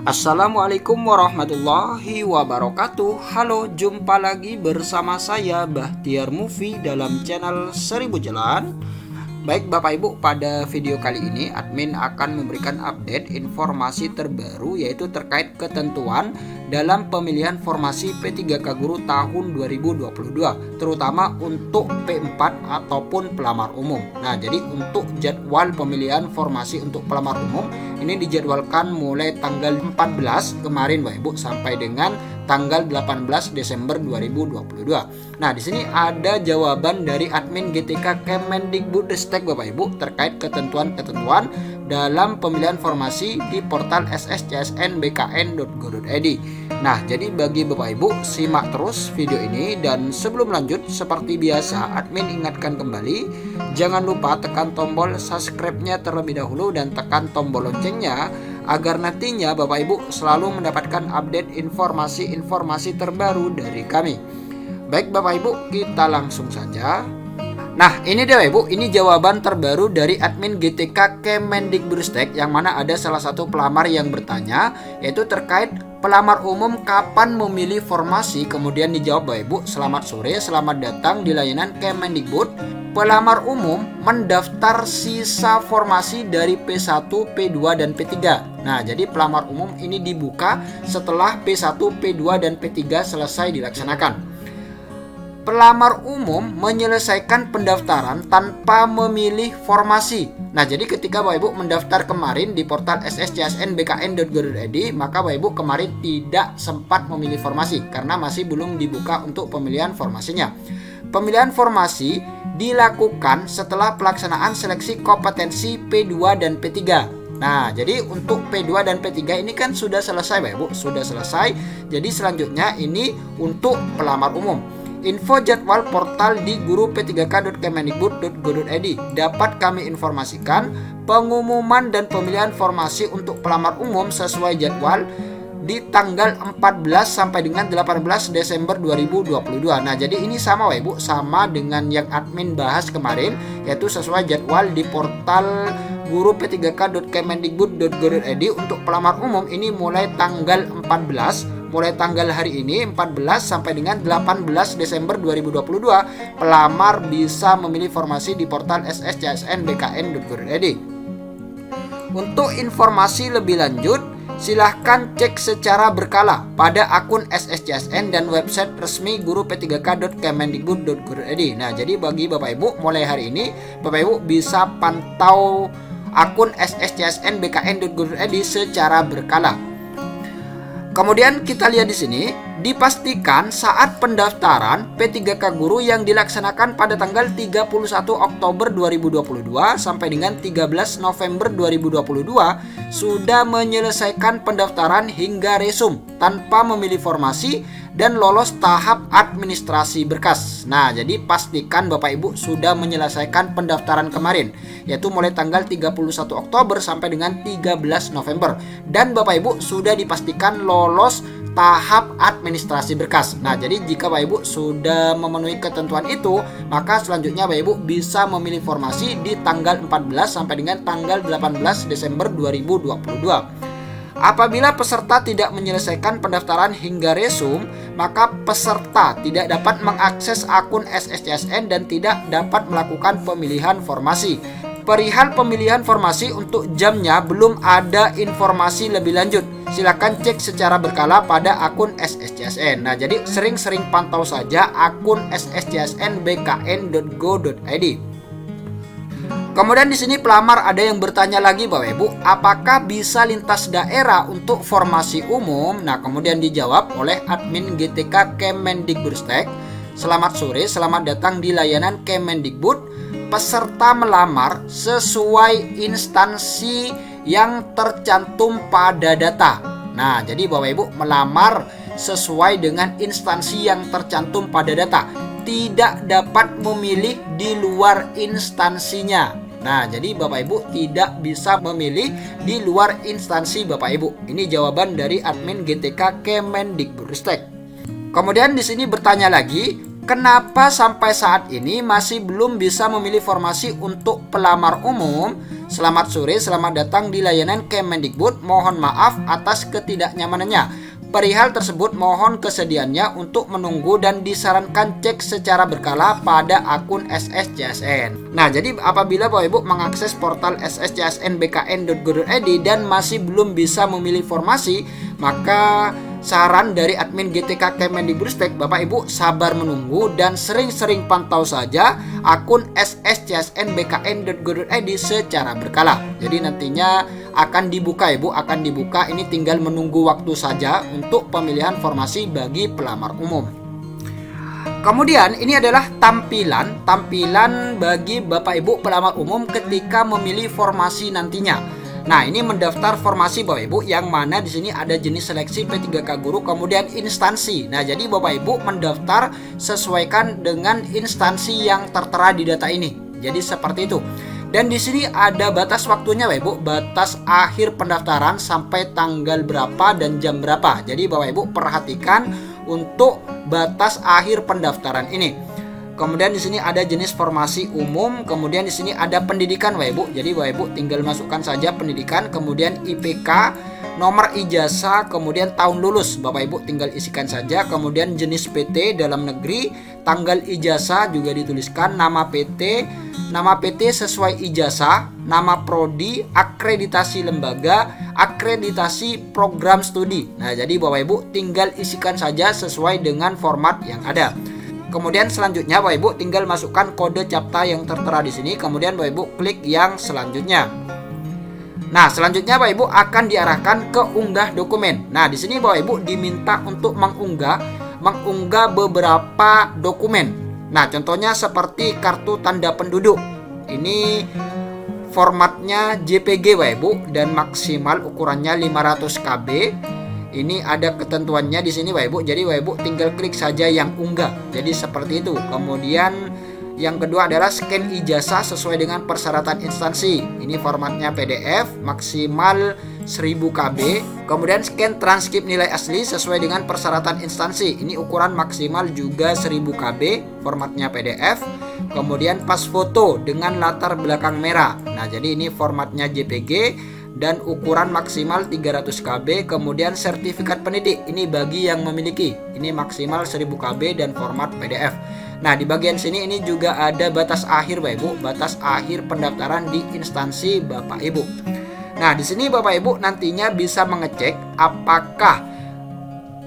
Assalamualaikum warahmatullahi wabarakatuh. Halo, jumpa lagi bersama saya Bahtiar Movie dalam channel 1000 Jalan. Baik Bapak Ibu, pada video kali ini admin akan memberikan update informasi terbaru yaitu terkait ketentuan dalam pemilihan formasi P3K Guru tahun 2022, terutama untuk P4 ataupun pelamar umum. Nah, jadi untuk jadwal pemilihan formasi untuk pelamar umum ini dijadwalkan mulai tanggal 14 kemarin Bapak Ibu sampai dengan tanggal 18 Desember 2022. Nah, di sini ada jawaban dari admin GTK Kemendikbudristek Bapak Ibu terkait ketentuan-ketentuan dalam pemilihan formasi di portal sscsnbkn.go.id. Nah, jadi bagi Bapak Ibu simak terus video ini, dan sebelum lanjut seperti biasa admin ingatkan kembali jangan lupa tekan tombol subscribe-nya terlebih dahulu dan tekan tombol loncengnya agar nantinya Bapak Ibu selalu mendapatkan update informasi-informasi terbaru dari kami. Baik Bapak Ibu, kita langsung saja. Nah, ini deh Bapak Ibu, ini jawaban terbaru dari admin GTK Kemendikbudristek yang mana ada salah satu pelamar yang bertanya yaitu terkait pelamar umum kapan memilih formasi. Kemudian dijawab Bapak Ibu, selamat sore, selamat datang di layanan Kemendikbud. Pelamar umum mendaftar sisa formasi dari P1, P2, dan P3. Nah, jadi pelamar umum ini dibuka setelah P1, P2, dan P3 selesai dilaksanakan. Pelamar umum menyelesaikan pendaftaran tanpa memilih formasi. Nah, jadi ketika Bapak Ibu mendaftar kemarin di portal sscsnbkn.go.id, maka Bapak Ibu kemarin tidak sempat memilih formasi karena masih belum dibuka untuk pemilihan formasinya. Pemilihan formasi dilakukan setelah pelaksanaan seleksi kompetensi P2 dan P3. Nah, jadi untuk P2 dan P3 ini kan sudah selesai Bapak Ibu, sudah selesai. Jadi selanjutnya ini untuk pelamar umum. Info jadwal portal di guru-p3k.kemendikbud.go.id dapat kami informasikan pengumuman dan pemilihan formasi untuk pelamar umum sesuai jadwal di tanggal 14 sampai dengan 18 Desember 2022. Nah, jadi ini sama Bapak Ibu, sama dengan yang admin bahas kemarin, yaitu sesuai jadwal di portal guru-p3k.kemendikbud.go.id untuk pelamar umum ini mulai tanggal 14, mulai tanggal hari ini 14 sampai dengan 18 Desember 2022 pelamar bisa memilih formasi di portal sscsnbkn.go.id. Untuk informasi lebih lanjut silahkan cek secara berkala pada akun SSCSN dan website resmi guru-p3k.kemendikbud.go.id. Nah, jadi bagi Bapak Ibu mulai hari ini Bapak Ibu bisa pantau akun sscsnbkn.go.id secara berkala. Kemudian kita lihat di sini, dipastikan saat pendaftaran P3K Guru yang dilaksanakan pada tanggal 31 Oktober 2022 sampai dengan 13 November 2022 sudah menyelesaikan pendaftaran hingga resum tanpa memilih formasi dan lolos tahap administrasi berkas. Nah, jadi pastikan Bapak Ibu sudah menyelesaikan pendaftaran kemarin, yaitu mulai tanggal 31 Oktober sampai dengan 13 November. Dan Bapak Ibu sudah dipastikan lolos tahap administrasi berkas. Nah, jadi jika Bapak Ibu sudah memenuhi ketentuan itu, maka selanjutnya Bapak Ibu bisa memilih formasi di tanggal 14 sampai dengan tanggal 18 Desember 2022. Apabila peserta tidak menyelesaikan pendaftaran hingga resum, maka peserta tidak dapat mengakses akun SSCSN dan tidak dapat melakukan pemilihan formasi. Perihal pemilihan formasi untuk jamnya belum ada informasi lebih lanjut. Silakan cek secara berkala pada akun SSCSN. Nah, jadi sering-sering pantau saja akun sscsnbkn.go.id. Kemudian di sini pelamar ada yang bertanya lagi Bapak Ibu, apakah bisa lintas daerah untuk formasi umum? Nah, kemudian dijawab oleh admin GTK Kemendikbudristek. Selamat sore, selamat datang di layanan Kemendikbud. Peserta melamar sesuai instansi yang tercantum pada data. Nah, jadi Bapak Ibu melamar sesuai dengan instansi yang tercantum pada data. Tidak dapat memilih di luar instansinya. Nah, jadi Bapak Ibu tidak bisa memilih di luar instansi Bapak Ibu. Ini jawaban dari admin GTK Kemendikbudristek. Kemudian di sini bertanya lagi, kenapa sampai saat ini masih belum bisa memilih formasi untuk pelamar umum? Selamat sore, selamat datang di layanan Kemendikbud. Mohon maaf atas ketidaknyamanannya. Perihal tersebut mohon kesediaannya untuk menunggu dan disarankan cek secara berkala pada akun SSCSN. Nah, jadi apabila Bapak Ibu mengakses portal sscsnbkn.go.id dan masih belum bisa memilih formasi, maka saran dari admin GTK Kemendikbudristek, Bapak Ibu sabar menunggu dan sering-sering pantau saja akun sscsnbkn.go.id secara berkala. Jadi nantinya akan dibuka Ibu, akan dibuka, ini tinggal menunggu waktu saja untuk pemilihan formasi bagi pelamar umum. Kemudian ini adalah tampilan bagi Bapak Ibu pelamar umum ketika memilih formasi nantinya. Nah, ini mendaftar formasi Bapak Ibu yang mana di sini ada jenis seleksi P3K guru, kemudian instansi. Nah, jadi Bapak Ibu mendaftar sesuaikan dengan instansi yang tertera di data ini. Jadi seperti itu. Dan di sini ada batas waktunya Bapak Ibu, batas akhir pendaftaran sampai tanggal berapa dan jam berapa. Jadi Bapak Ibu perhatikan untuk batas akhir pendaftaran ini. Kemudian di sini ada jenis formasi umum, kemudian di sini ada pendidikan Bapak Ibu. Jadi Bapak Ibu tinggal masukkan saja pendidikan, kemudian IPK, nomor ijazah, kemudian tahun lulus Bapak Ibu tinggal isikan saja, kemudian jenis PT dalam negeri, tanggal ijazah juga dituliskan, nama PT sesuai ijazah, nama prodi, akreditasi lembaga, akreditasi program studi. Nah, jadi Bapak Ibu tinggal isikan saja sesuai dengan format yang ada. Kemudian selanjutnya Bapak Ibu tinggal masukkan kode CAPTCHA yang tertera di sini, kemudian Bapak Ibu klik yang selanjutnya. Nah, selanjutnya Bapak Ibu akan diarahkan ke unggah dokumen. Nah, di sini Bapak Ibu diminta untuk mengunggah beberapa dokumen. Nah, contohnya seperti kartu tanda penduduk. Ini formatnya JPG Bapak Ibu dan maksimal ukurannya 500 KB. Ini ada ketentuannya di sini Bapak Ibu. Jadi Bapak Ibu tinggal klik saja yang unggah. Jadi seperti itu. Kemudian yang kedua adalah scan ijazah sesuai dengan persyaratan instansi. Ini formatnya PDF, maksimal 1000 KB. Kemudian scan transkrip nilai asli sesuai dengan persyaratan instansi. Ini ukuran maksimal juga 1000 KB, formatnya PDF. Kemudian pas foto dengan latar belakang merah. Nah, jadi ini formatnya JPG dan ukuran maksimal 300 KB. Kemudian sertifikat pendidik, ini bagi yang memiliki, ini maksimal 1000 KB dan format PDF. Nah, di bagian sini ini juga ada batas akhir Bapak Ibu, batas akhir pendaftaran di instansi Bapak Ibu. Nah, di sini Bapak Ibu nantinya bisa mengecek apakah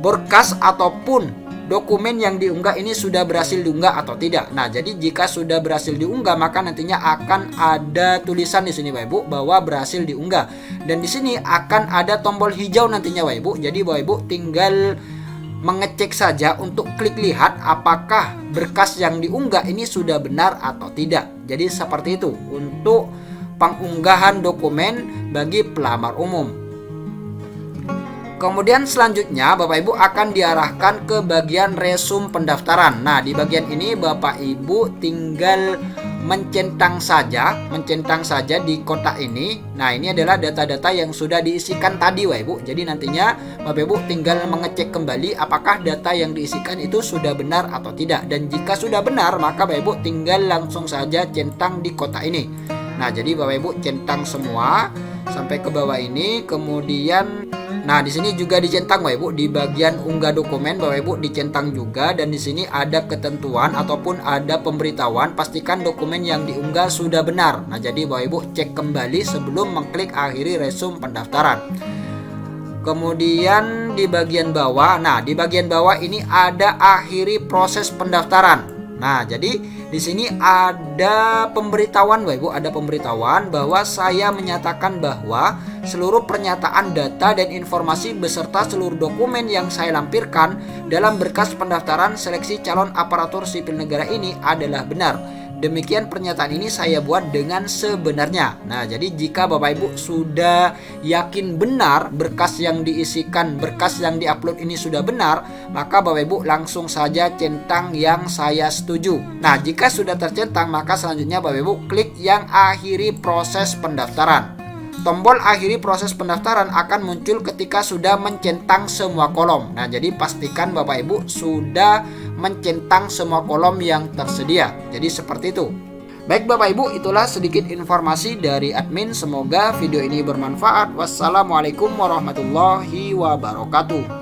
berkas ataupun dokumen yang diunggah ini sudah berhasil diunggah atau tidak. Nah, jadi jika sudah berhasil diunggah, maka nantinya akan ada tulisan di sini Bapak Ibu bahwa berhasil diunggah. Dan di sini akan ada tombol hijau nantinya Bapak Ibu. Jadi Bapak Ibu tinggal mengecek saja untuk klik lihat apakah berkas yang diunggah ini sudah benar atau tidak. Jadi seperti itu untuk pengunggahan dokumen bagi pelamar umum. Kemudian selanjutnya Bapak Ibu akan diarahkan ke bagian resum pendaftaran. Nah, di bagian ini Bapak Ibu tinggal mencentang saja di kotak ini. Nah, ini adalah data-data yang sudah diisikan tadi Bapak Ibu. Jadi nantinya Bapak Ibu tinggal mengecek kembali apakah data yang diisikan itu sudah benar atau tidak. Dan jika sudah benar, maka Bapak Ibu tinggal langsung saja centang di kotak ini. Nah, jadi Bapak Ibu centang semua sampai ke bawah ini. Kemudian nah, di sini juga dicentang Bapak Ibu di bagian unggah dokumen, Bapak Ibu dicentang juga, dan di sini ada ketentuan ataupun ada pemberitahuan pastikan dokumen yang diunggah sudah benar. Nah, jadi Bapak Ibu cek kembali sebelum mengklik akhiri resum pendaftaran. Kemudian di bagian bawah, nah di bagian bawah ini ada akhiri proses pendaftaran. Nah, jadi di sini ada pemberitahuan Bapak Ibu, ada pemberitahuan bahwa saya menyatakan bahwa seluruh pernyataan data dan informasi beserta seluruh dokumen yang saya lampirkan dalam berkas pendaftaran seleksi calon aparatur sipil negara ini adalah benar. Demikian pernyataan ini saya buat dengan sebenarnya. Nah, jadi jika Bapak Ibu sudah yakin benar berkas yang diisikan, berkas yang diupload ini sudah benar, maka Bapak Ibu langsung saja centang yang saya setuju. Nah, jika sudah tercentang, maka selanjutnya Bapak Ibu klik yang akhiri proses pendaftaran. Tombol akhiri proses pendaftaran akan muncul ketika sudah mencentang semua kolom. Nah, jadi pastikan Bapak Ibu sudah mencentang semua kolom yang tersedia. Jadi seperti itu. Baik Bapak Ibu, itulah sedikit informasi dari admin. Semoga video ini bermanfaat. Wassalamualaikum warahmatullahi wabarakatuh.